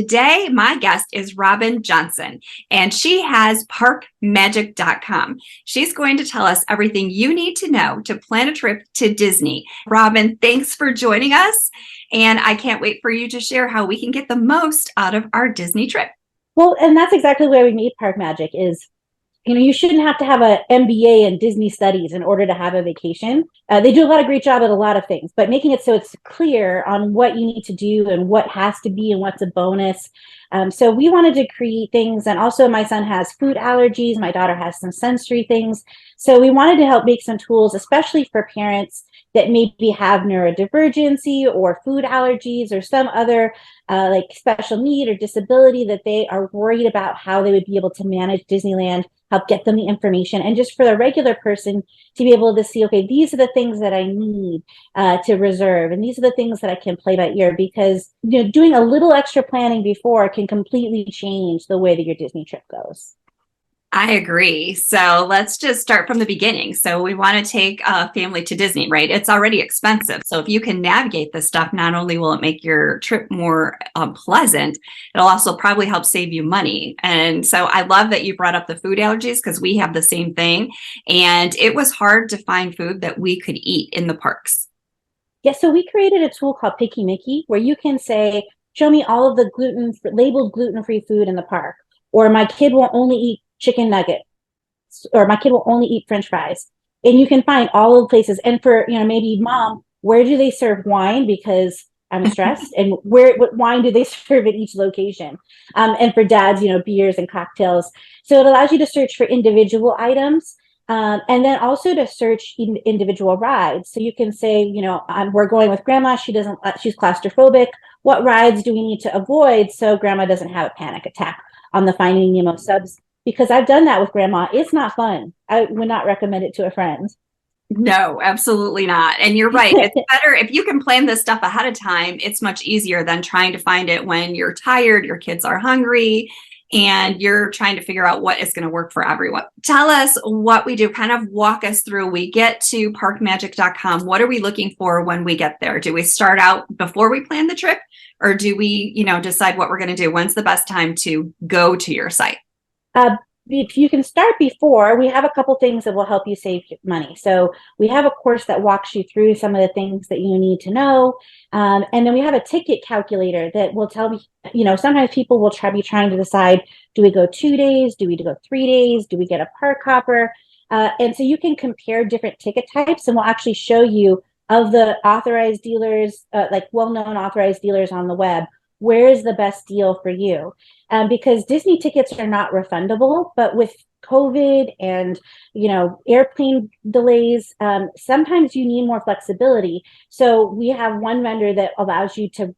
Today, my guest is Robin Johnson, and she has parkmagic.com. She's going to tell us everything you need to know to plan a trip to Disney. Robin, thanks for joining us, and I can't wait for you to share how we can get the most out of our Disney trip. Well, and that's exactly where we meet Park Magic is, you shouldn't have to have an MBA in Disney studies in order to have a vacation. They do a lot of great job at a lot of things, but making it so it's clear on what you need to do and what has to be and what's a bonus. So we wanted to create things. And also my son has food allergies. My daughter has some sensory things. So we wanted to help make some tools, especially for parents that maybe have neurodivergency or food allergies or some other like special need or disability that they are worried about how they would be able to manage Disneyland, help get them the information, and just for the regular person to be able to see, okay, these are the things that I need to reserve, and these are the things that I can play by ear, because doing a little extra planning before can completely change the way that your Disney trip goes. I agree. So let's just start from the beginning. So we want to take a family to Disney, right? It's already expensive. So if you can navigate this stuff, not only will it make your trip more pleasant, it'll also probably help save you money. And so I love that you brought up the food allergies because we have the same thing. And it was hard to find food that we could eat in the parks. Yeah, so we created a tool called Picky Mickey where you can say, show me all of the labeled gluten-free food in the park, or my kid will only eat chicken nuggets, or my kid will only eat French fries. And you can find all of the places. And for, maybe mom, where do they serve wine? Because I'm stressed. And what wine do they serve at each location? And for dads, beers and cocktails. So it allows you to search for individual items. And then also to search individual rides. So you can say, we're going with grandma. She's claustrophobic. What rides do we need to avoid so grandma doesn't have a panic attack on the Finding Nemo subs? Because I've done that with grandma. It's not fun. I would not recommend it to a friend. No, absolutely not. And you're right. It's better if you can plan this stuff ahead of time. It's much easier than trying to find it when you're tired, your kids are hungry, and you're trying to figure out what is going to work for everyone. Tell us what we do. Kind of walk us through. We get to parkmagic.com. What are we looking for when we get there? Do we start out before we plan the trip, or do we, decide what we're going to do? When's the best time to go to your site? If you can start before, we have a couple things that will help you save money. So we have a course that walks you through some of the things that you need to know. And then we have a ticket calculator that will tell me, sometimes people will be trying to decide, do we go 2 days? Do we go 3 days? Do we get a park hopper? And so you can compare different ticket types, and we'll actually show you of the authorized dealers, like well-known authorized dealers on the web, where is the best deal for you? Because Disney tickets are not refundable, but with COVID and, airplane delays, sometimes you need more flexibility. So we have one vendor that allows you to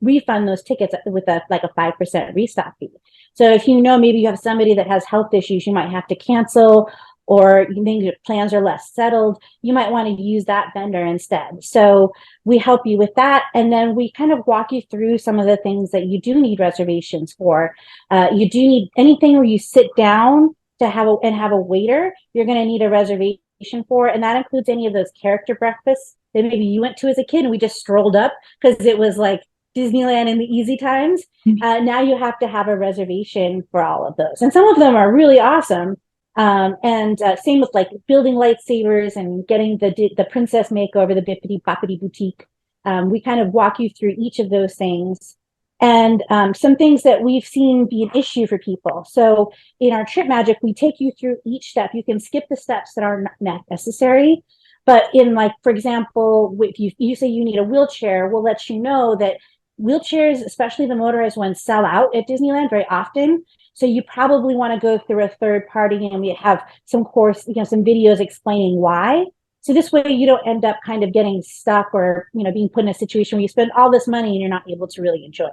refund those tickets with a 5% restock fee. So if maybe you have somebody that has health issues, you might have to cancel, or you think your plans are less settled, you might want to use that vendor instead. So we help you with that. And then we kind of walk you through some of the things that you do need reservations for. You do need anything where you sit down to have a waiter, you're going to need a reservation for. And that includes any of those character breakfasts that maybe you went to as a kid and we just strolled up because it was like Disneyland in the easy times. Now you have to have a reservation for all of those. And some of them are really awesome. And same with like building lightsabers and getting the princess makeover, the Bippity Boppity Boutique. We kind of walk you through each of those things, and some things that we've seen be an issue for people. So in our Trip Magic, we take you through each step. You can skip the steps that are not necessary, but in, like, for example, if you say you need a wheelchair, we'll let you know that wheelchairs, especially the motorized ones, sell out at Disneyland very often. So you probably want to go through a third party, and we have some some videos explaining why. So this way you don't end up kind of getting stuck or, being put in a situation where you spend all this money and you're not able to really enjoy it.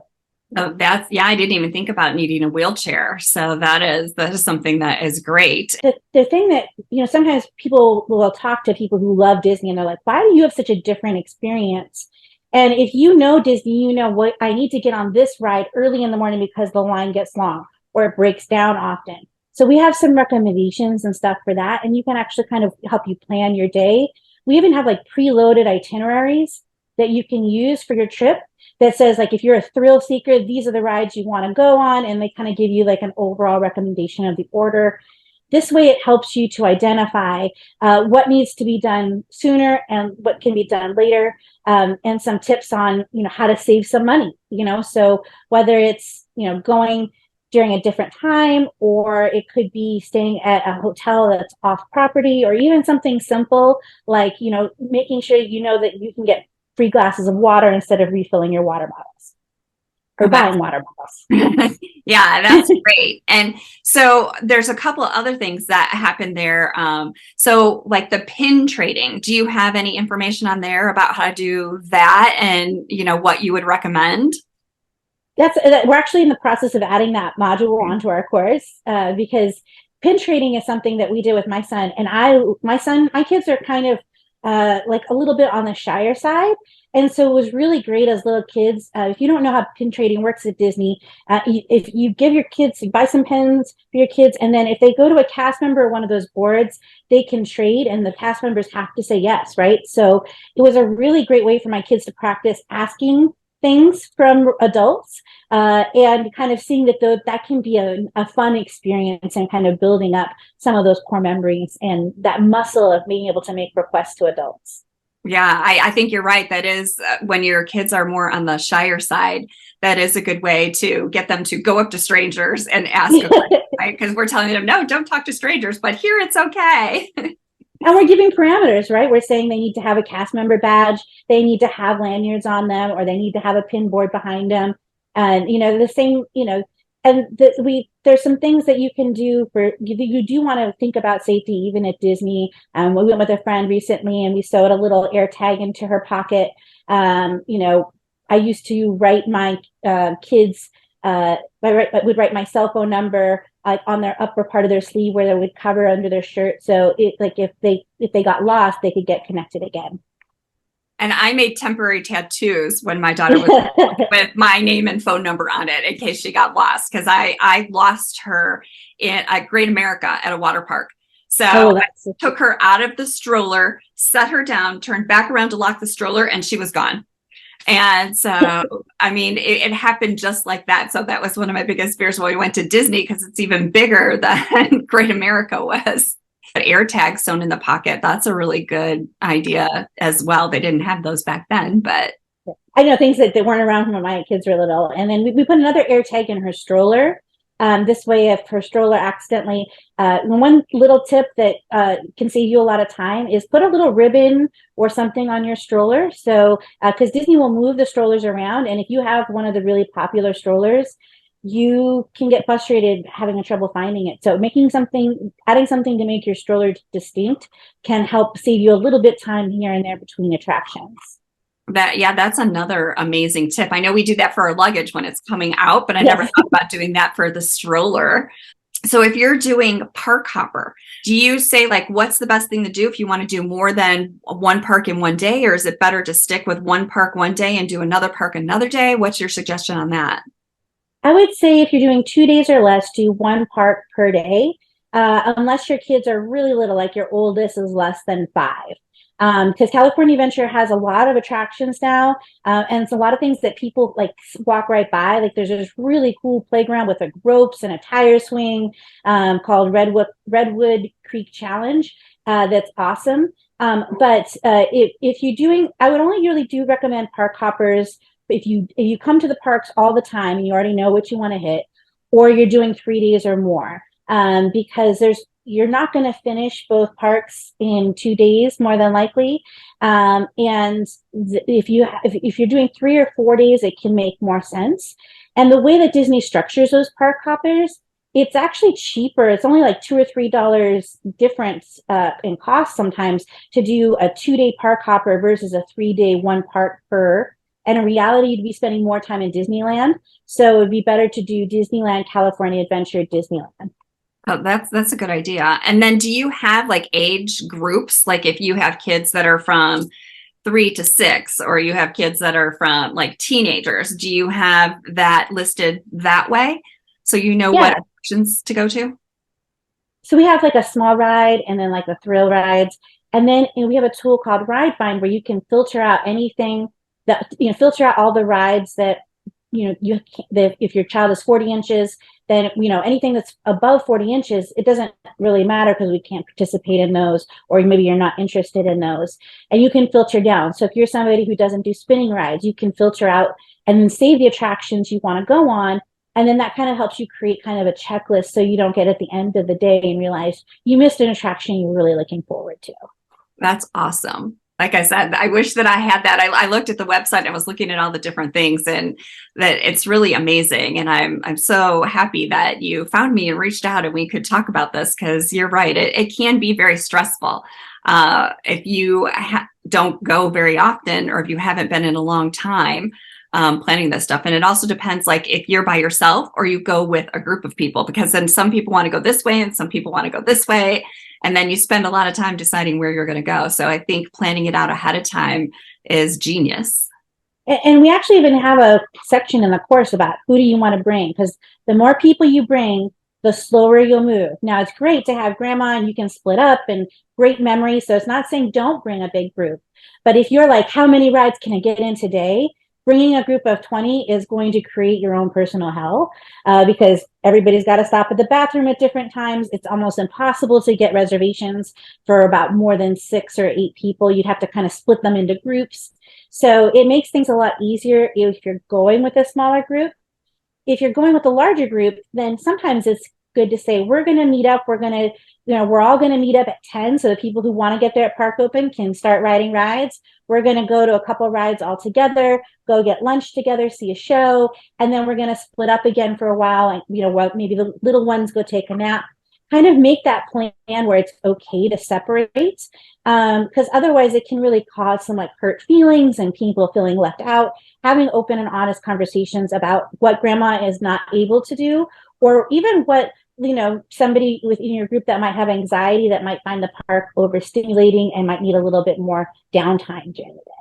Oh, I didn't even think about needing a wheelchair. So that is something that is great. The thing that, sometimes people will talk to people who love Disney and they're like, why do you have such a different experience? And if you know Disney, what I need to get on this ride early in the morning because the line gets long or it breaks down often. So we have some recommendations and stuff for that. And you can actually kind of help you plan your day. We even have like preloaded itineraries that you can use for your trip that says, like, if you're a thrill seeker, these are the rides you want to go on. And they kind of give you like an overall recommendation of the order. This way, it helps you to identify what needs to be done sooner and what can be done later, and some tips on, how to save some money. So whether it's, going during a different time, or it could be staying at a hotel that's off property, or even something simple like, making sure that you can get free glasses of water instead of refilling your water bottles or buying water bottles. Yeah, that's great. And so there's a couple of other things that happen there. So like the pin trading, do you have any information on there about how to do that and, what you would recommend? We're actually in the process of adding that module onto our course, because pin trading is something that we did with my son. And my kids are kind of like a little bit on the shyer side. And so it was really great as little kids. If you don't know how pin trading works at Disney, if you give your kids, buy some pins for your kids, and then if they go to a cast member or one of those boards, they can trade, and the cast members have to say yes, right? So it was a really great way for my kids to practice asking things from adults, and kind of seeing that can be a fun experience, and kind of building up some of those core memories and that muscle of being able to make requests to adults. Yeah, I think you're right. That is when your kids are more on the shyer side, that is a good way to get them to go up to strangers and ask them, right? Because we're telling them, no, don't talk to strangers, but here it's okay. And we're giving parameters, right? We're saying they need to have a cast member badge, they need to have lanyards on them, or they need to have a pin board behind them. And, the same, and there's some things that you can do you do want to think about safety, even at Disney. We went with a friend recently and we sewed a little air tag into her pocket. I used to write my kids, I would write my cell phone number on their upper part of their sleeve where they would cover under their shirt. So if they got lost, they could get connected again. And I made temporary tattoos when my daughter was with my name and phone number on it in case she got lost, because I lost her at Great America at a water park. So I took her out of the stroller, set her down, turned back around to lock the stroller, and she was gone. And so, I mean, it happened just like that. So that was one of my biggest fears when we went to Disney, because it's even bigger than Great America was. But air tags sewn in the pocket, that's a really good idea as well. They didn't have those back then, but I know things that weren't around when my kids were little. And then we put another air tag in her stroller. This way, if her stroller accidentally, one little tip that can save you a lot of time is put a little ribbon or something on your stroller. So, because Disney will move the strollers around, and if you have one of the really popular strollers, you can get frustrated having trouble finding it. So adding something to make your stroller distinct can help save you a little bit time here and there between attractions. That's another amazing tip. I know we do that for our luggage when it's coming out, but I never thought about doing that for the stroller. So if you're doing park hopper, do you say, like, what's the best thing to do if you want to do more than one park in one day, or is it better to stick with one park one day and do another park another day? What's your suggestion on that? I would say if you're doing 2 days or less, do one park per day, unless your kids are really little, like your oldest is less than 5. Because California Adventure has a lot of attractions now, and it's a lot of things that people like walk right by. Like there's this really cool playground with ropes and a tire swing called Redwood Creek Challenge. That's awesome. But if you're doing, I would only really do recommend park hoppers if you come to the parks all the time and you already know what you want to hit, or you're doing 3 days or more, because you're not going to finish both parks in 2 days, more than likely. And if you're doing 3 or 4 days, it can make more sense. And the way that Disney structures those park hoppers, it's actually cheaper. It's only like $2 or $3 difference in cost sometimes to do a 2-day park hopper versus a 3-day one park per. And in reality, you'd be spending more time in Disneyland. So it'd be better to do Disneyland, California Adventure, Disneyland. Oh, that's a good idea. And then do you have like age groups? Like if you have kids that are from 3 to 6, or you have kids that are from like teenagers, do you have that listed that way? So you know what attractions to go to? So we have like a small ride and then like the thrill rides. And then we have a tool called Ride Find where you can filter out anything that, filter out all the rides that, if your child is 40 inches, then, anything that's above 40 inches, it doesn't really matter because we can't participate in those, or maybe you're not interested in those. And you can filter down. So if you're somebody who doesn't do spinning rides, you can filter out and then save the attractions you want to go on. And then that kind of helps you create kind of a checklist so you don't get at the end of the day and realize you missed an attraction you were really looking forward to. That's awesome. Like I said, I wish that I had that. I looked at the website and I was looking at all the different things, and that it's really amazing. And I'm so happy that you found me and reached out and we could talk about this, because you're right. It can be very stressful if you don't go very often, or if you haven't been in a long time planning this stuff. And it also depends, like if you're by yourself or you go with a group of people, because then some people want to go this way and some people want to go this way. And then you spend a lot of time deciding where you're going to go. So I think planning it out ahead of time is genius. And we actually even have a section in the course about who do you want to bring, because the more people you bring, the slower you'll move. Now, it's great to have grandma and you can split up and great memories. So it's not saying don't bring a big group. But if you're like, how many rides can I get in today? Bringing a group of 20 is going to create your own personal hell because everybody's got to stop at the bathroom at different times. It's almost impossible to get reservations for about more than 6 or 8 people. You'd have to kind of split them into groups. So it makes things a lot easier if you're going with a smaller group. If you're going with a larger group, then sometimes it's good to say, we're going to meet up. We're all going to meet up at 10. So the people who want to get there at Park Open can start riding rides. We're going to go to a couple rides all together, go get lunch together, see a show, and then we're going to split up again for a while. And, maybe the little ones go take a nap. Kind of make that plan where it's okay to separate, because otherwise it can really cause some hurt feelings and people feeling left out. Having open and honest conversations about what grandma is not able to do, or even what somebody within your group that might have anxiety, that might find the park overstimulating and might need a little bit more downtime during the day.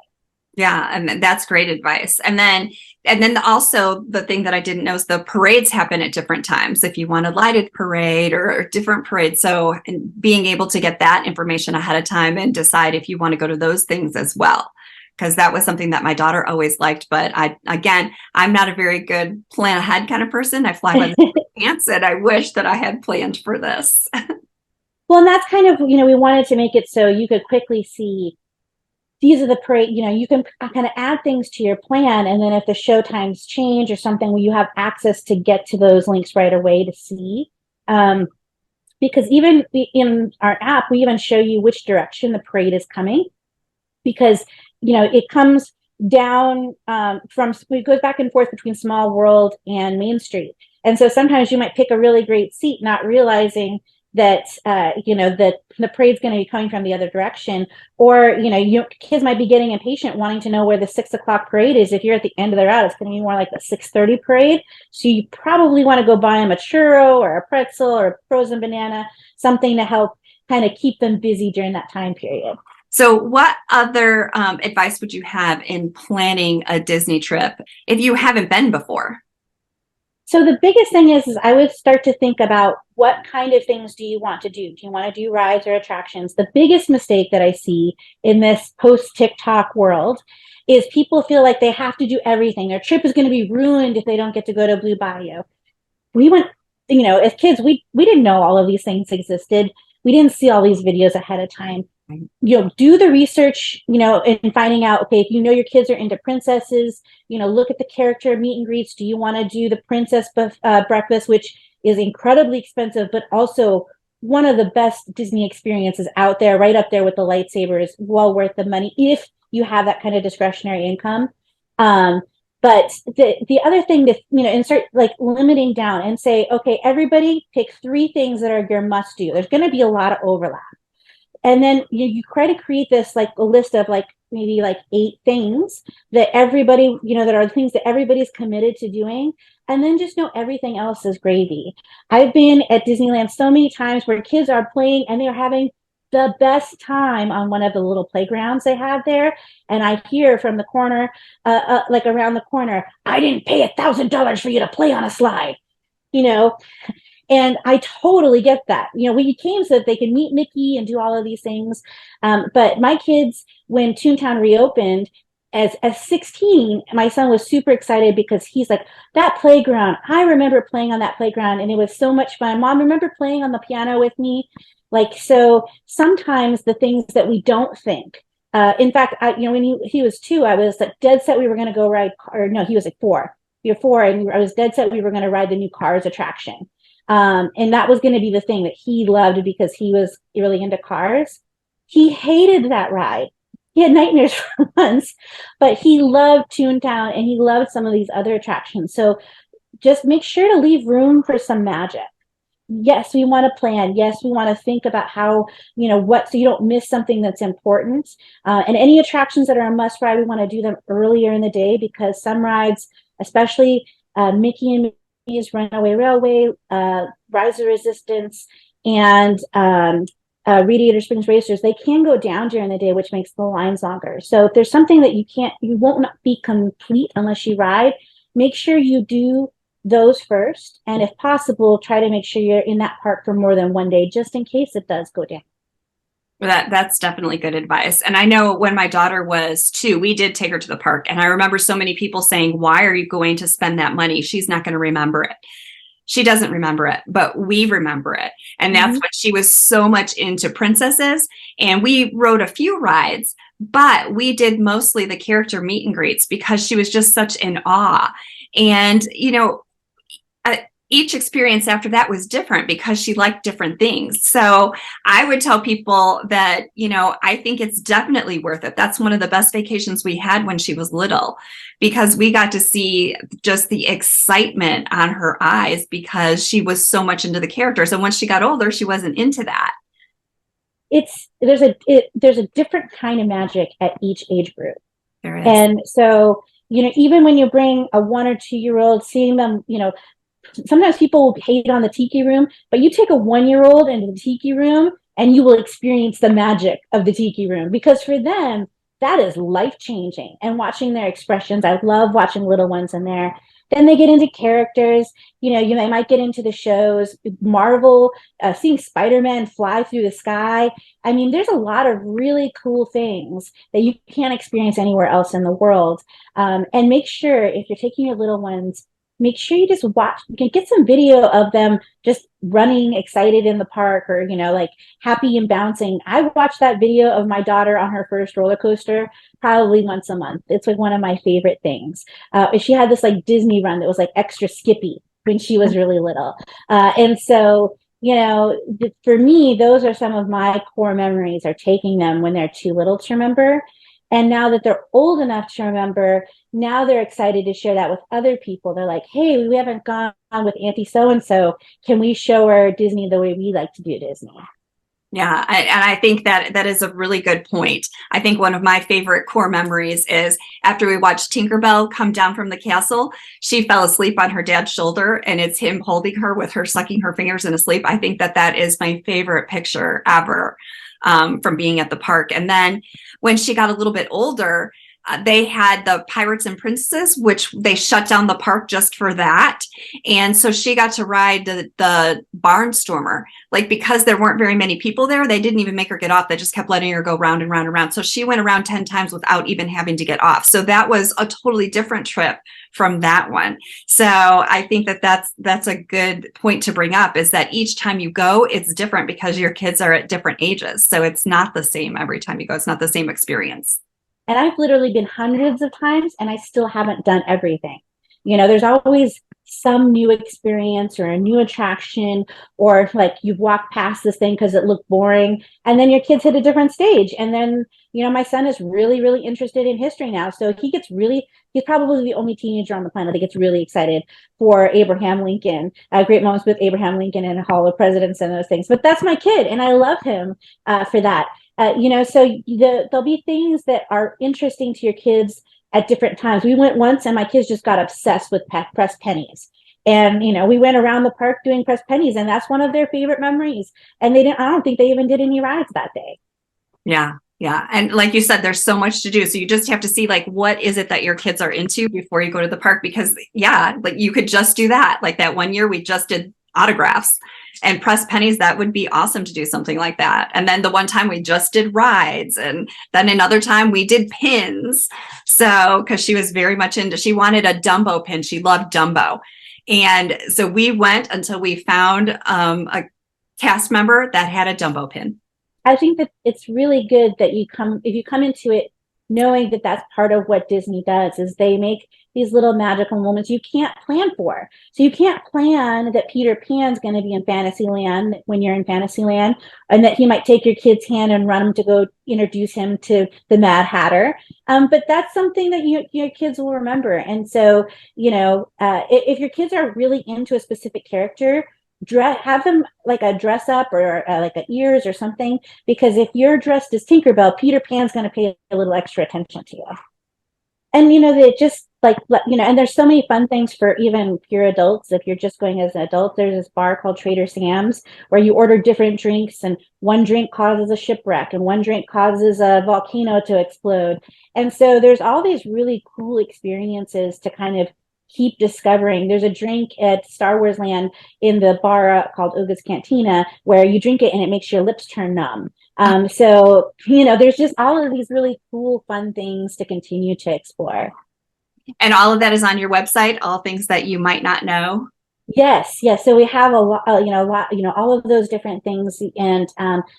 Yeah, and that's great advice. And then also the thing that I didn't know is the parades happen at different times. If you want a lighted parade or different parades, so being able to get that information ahead of time and decide if you want to go to those things as well. Because that was something that my daughter always liked. But I'm not a very good plan ahead kind of person. I fly by the pants, and I wish that I had planned for this. Well, and that's kind of, we wanted to make it so you could quickly see these are the parade, you can kind of add things to your plan. And then if the show times change or something, you have access to get to those links right away to see. Because even in our app, we even show you which direction the parade is coming. Because it comes down it goes back and forth between Small World and Main Street. And so sometimes you might pick a really great seat, not realizing that, that the parade's going to be coming from the other direction. Or, your kids might be getting impatient wanting to know where the 6 o'clock parade is. If you're at the end of the route, it's going to be more like the 6:30 parade. So you probably want to go buy them a churro or a pretzel or a frozen banana, something to help kind of keep them busy during that time period. So what other advice would you have in planning a Disney trip if you haven't been before? So the biggest thing is I would start to think about what kind of things do you want to do? Do you want to do rides or attractions? The biggest mistake that I see in this post-TikTok world is people feel like they have to do everything. Their trip is going to be ruined if they don't get to go to Blue Bayou. We went, as kids, we didn't know all of these things existed. We didn't see all these videos ahead of time. Do the research, in finding out, okay, if your kids are into princesses, look at the character meet and greets. Do you want to do the princess breakfast, which is incredibly expensive, but also one of the best Disney experiences out there, right up there with the lightsabers, well worth the money if you have that kind of discretionary income. But the other thing to, and start limiting down and say, okay, everybody pick 3 things that are your must do. There's going to be a lot of overlap. And then you try to create this a list of maybe 8 things that everybody, that are things that everybody's committed to doing. And then just know everything else is gravy. I've been at Disneyland so many times where kids are playing and they're having the best time on one of the little playgrounds they have there. And I hear from the corner, around the corner, I didn't pay $1,000 for you to play on a slide, And I totally get that. We came so that they can meet Mickey and do all of these things. But my kids, when Toontown reopened, as 16, my son was super excited because he's like, that playground, I remember playing on that playground and it was so much fun. Mom, remember playing on the piano with me? Like, so sometimes the things that we don't think, in fact, when he was 2, I was like dead set we were going to go ride, or no, he was like 4. We were 4, and I was dead set we were going to ride the new Cars attraction. And that was going to be the thing that he loved because he was really into cars. He hated that ride. He had nightmares for months, but he loved Toontown and he loved some of these other attractions. So just make sure to leave room for some magic. Yes, we want to plan. Yes, we want to think about how, so you don't miss something that's important. And any attractions that are a must ride, we want to do them earlier in the day because some rides, especially Mickey and Minnie's Runaway Railway, Rise of Resistance, and Radiator Springs Racers, they can go down during the day, which makes the lines longer. So if there's something that you won't be complete unless you ride, make sure you do those first. And if possible, try to make sure you're in that park for more than one day, just in case it does go down. That's definitely good advice. And I know when my daughter was 2, we did take her to the park. And I remember so many people saying, why are you going to spend that money? She's not going to remember it. She doesn't remember it, but we remember it. And that's when she was so much into princesses. And we rode a few rides, but we did mostly the character meet and greets because she was just such in awe. And, each experience after that was different because she liked different things. So I would tell people that, I think it's definitely worth it. That's one of the best vacations we had when she was little, because we got to see just the excitement on her eyes because she was so much into the characters. And once she got older, she wasn't into that. There's a different kind of magic at each age group. There is. And so, even when you bring a 1 or 2-year-old, seeing them, sometimes people hate on the tiki room, but you take a 1-year-old into the tiki room and you will experience the magic of the tiki room, because for them, that is life-changing. And watching their expressions, I love watching little ones in there. Then they get into characters, they might get into the shows, Marvel, seeing Spider-Man fly through the sky. I mean, there's a lot of really cool things that you can't experience anywhere else in the world. And make sure if you're taking your little ones, make sure you just watch, you can get some video of them just running excited in the park, or, like happy and bouncing. I watched that video of my daughter on her first roller coaster probably once a month. It's like one of my favorite things. She had this like Disney run that was like extra skippy when she was really little. And so, for me, those are some of my core memories, are taking them when they're too little to remember. And now that they're old enough to remember, now they're excited to share that with other people. They're like, hey, we haven't gone with Auntie so-and-so. Can we show her Disney the way we like to do Disney? Yeah, and I think that is a really good point. I think one of my favorite core memories is after we watched Tinkerbell come down from the castle, she fell asleep on her dad's shoulder, and it's him holding her with her sucking her fingers in asleep. I think that is my favorite picture ever from being at the park. And then when she got a little bit older, they had the Pirates and Princesses, which they shut down the park just for that. And so she got to ride the Barnstormer. Like, because there weren't very many people there, they didn't even make her get off. They just kept letting her go round and round and round. So she went around 10 times without even having to get off. So that was a totally different trip from that one. So I think that's a good point to bring up, is that each time you go, it's different because your kids are at different ages. So it's not the same every time you go. It's not the same experience. And I've literally been hundreds of times and I still haven't done everything. There's always some new experience or a new attraction, or like you've walked past this thing because it looked boring, and then your kids hit a different stage. And then, my son is really, really interested in history now. So he's probably the only teenager on the planet that gets really excited for Abraham Lincoln, great moments with Abraham Lincoln and Hall of Presidents and those things. But that's my kid, and I love him for that. So there'll be things that are interesting to your kids at different times. We went once and my kids just got obsessed with pressed pennies. And, we went around the park doing pressed pennies, and that's one of their favorite memories. And I don't think they even did any rides that day. Yeah. Yeah. And like you said, there's so much to do. So you just have to see, like, what is it that your kids are into before you go to the park? Because like you could just do that. Like that one year we just did autographs and press pennies. That would be awesome to do something like that. And then the one time we just did rides, and then another time we did pins. So, because she was very much she wanted a Dumbo pin. She loved Dumbo. And so we went until we found a cast member that had a Dumbo pin. I think that it's really good that if you come into it knowing that that's part of what Disney does, is they make these little magical moments you can't plan for. So you can't plan that Peter Pan's going to be in Fantasyland when you're in Fantasyland, and that he might take your kid's hand and run him to go introduce him to the Mad Hatter. But that's something that your kids will remember. And so, if your kids are really into a specific character, have them like a dress up or like a ears or something, because if you're dressed as Tinkerbell, Peter Pan's going to pay a little extra attention to you. And they just and there's so many fun things for even pure adults. If you're just going as an adult, there's this bar called Trader Sam's where you order different drinks, and one drink causes a shipwreck and one drink causes a volcano to explode. And so there's all these really cool experiences to kind of keep discovering. There's a drink at Star Wars Land in the bar called Oga's Cantina where you drink it and it makes your lips turn numb. So there's just all of these really cool, fun things to continue to explore. And all of that is on your website, all things that you might not know. Yes. So we have a lot, all of those different things. And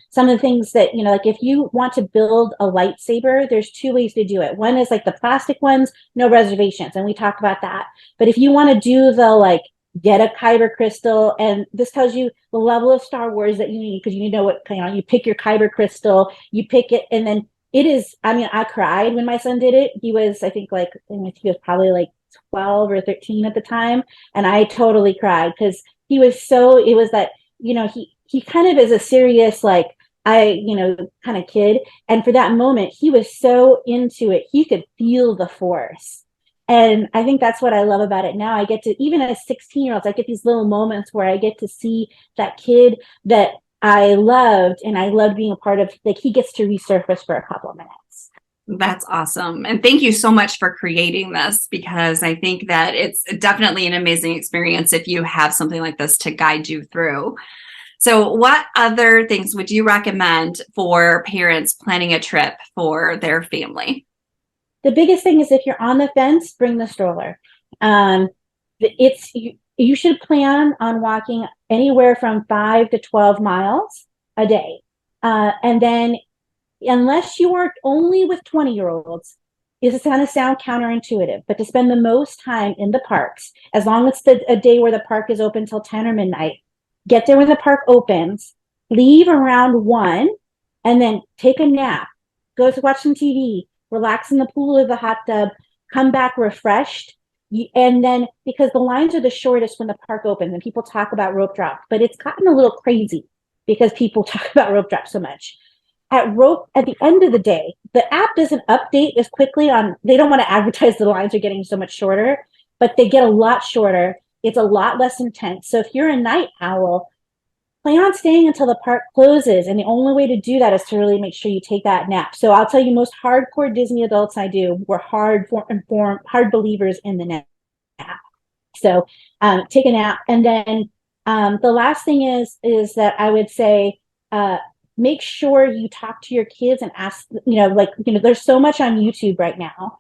some of the things that, like if you want to build a lightsaber, there's two ways to do it. One is like the plastic ones, no reservations. And we talked about that. But if you want to do the get a kyber crystal, and this tells you the level of Star Wars that you need, because you need to know what, you pick your kyber crystal, you pick it, and then it is, I cried when my son did it. He was, I think he was probably 12 or 13 at the time. And I totally cried because it was that, he kind of is a serious, kind of kid. And for that moment, he was so into it. He could feel the Force. And I think that's what I love about it now. I get to, even as 16-year-olds, I get these little moments where I get to see that kid that I loved, and I loved being a part of, he gets to resurface for a couple of minutes. That's awesome. And thank you so much for creating this, because I think that it's definitely an amazing experience if you have something like this to guide you through. So what other things would you recommend for parents planning a trip for their family? The biggest thing is, if you're on the fence, bring the stroller. You should plan on walking anywhere from 5 to 12 miles a day. And then, unless you are only with 20-year-olds, it's going to sound counterintuitive, but to spend the most time in the parks, as long as it's a day where the park is open till 10 or midnight, get there when the park opens, leave around 1, and then take a nap, go to watch some TV, relax in the pool or the hot tub, come back refreshed. And then, because the lines are the shortest when the park opens, and people talk about rope drop, but it's gotten a little crazy because people talk about rope drop so much. At the end of the day, the app doesn't update as quickly they don't want to advertise the lines are getting so much shorter, but they get a lot shorter. It's a lot less intense. So if you're a night owl, plan on staying until the park closes. And the only way to do that is to really make sure you take that nap. So I'll tell you, most hardcore Disney adults I do were hard believers in the nap. So take a nap. And then the last thing is that I would say, make sure you talk to your kids and ask, there's so much on YouTube right now.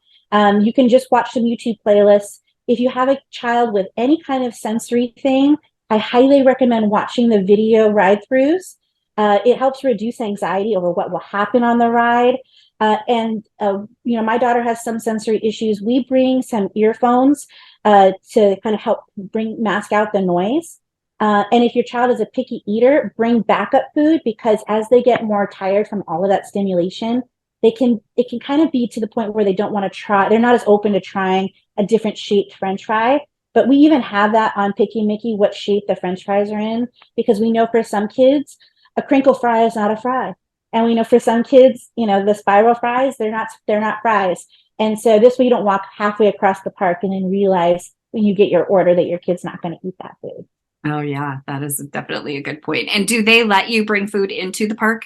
You can just watch some YouTube playlists. If you have a child with any kind of sensory thing, I highly recommend watching the video ride-throughs. It helps reduce anxiety over what will happen on the ride. My daughter has some sensory issues. We bring some earphones to kind of help mask out the noise. And if your child is a picky eater, bring backup food, because as they get more tired from all of that stimulation, it can kind of be to the point where they don't want to try. They're not as open to trying a different shaped French fry. But we even have that on Picky Mickey, what shape the French fries are in, because we know for some kids, a crinkle fry is not a fry. And we know for some kids, the spiral fries, they're not fries. And so this way you don't walk halfway across the park and then realize when you get your order that your kid's not going to eat that food. Oh, yeah, that is definitely a good point. And do they let you bring food into the park?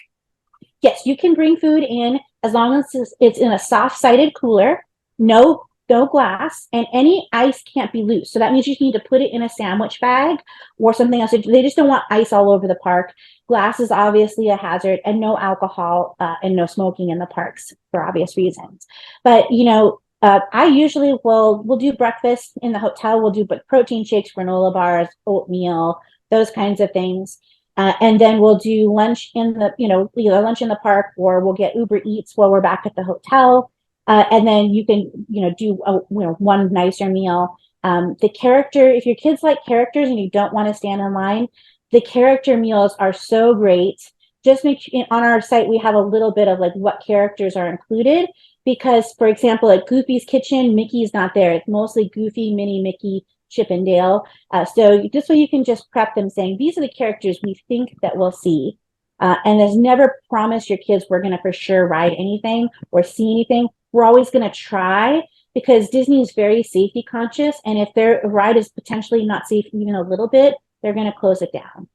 Yes, you can bring food in as long as it's in a soft-sided cooler. No no glass, and any ice can't be loose. So that means you need to put it in a sandwich bag or something else. They just don't want ice all over the park. Glass is obviously a hazard, and no alcohol and no smoking in the parks for obvious reasons. But I usually we'll do breakfast in the hotel. We'll do protein shakes, granola bars, oatmeal, those kinds of things. And then we'll do lunch in the, either lunch in the park, or we'll get Uber Eats while we're back at the hotel. And then you can, do one nicer meal. If your kids like characters and you don't want to stand in line, the character meals are so great. Just on our site, we have a little bit of like what characters are included. Because, for example, at Goofy's Kitchen, Mickey's not there. It's mostly Goofy, Minnie, Mickey, Chip, and Dale. So this way you can just prep them saying, these are the characters we think that we'll see. And there's never promise your kids we're going to for sure ride anything or see anything. We're always going to try, because Disney is very safety conscious. And if their ride is potentially not safe even a little bit, they're going to close it down.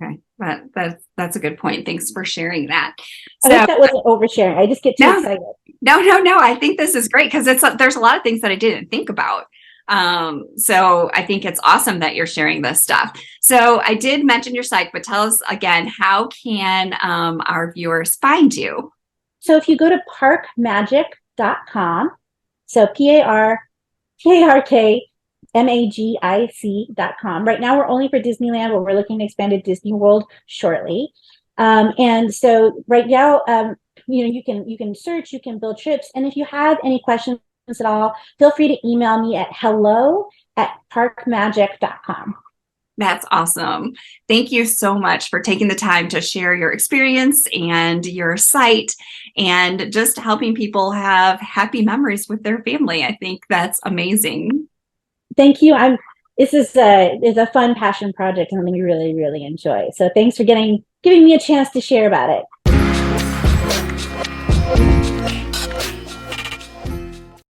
Okay, that's a good point. Thanks for sharing that. I hope that wasn't oversharing. I just get too excited. No. I think this is great, because there's a lot of things that I didn't think about. So I think it's awesome that you're sharing this stuff. So I did mention your site, but tell us again, how can our viewers find you? So if you go to parkmagic.com, so PARKMAGIC.com. Right now we're only for Disneyland, but we're looking to expand to Disney World shortly. And so right now, you can search, you can build trips. And if you have any questions at all, feel free to email me at hello@parkmagic.com. That's awesome. Thank you so much for taking the time to share your experience and your site, and just helping people have happy memories with their family. I think that's amazing. Thank you. This is a fun passion project, and something we really, really enjoy. So thanks for giving me a chance to share about it.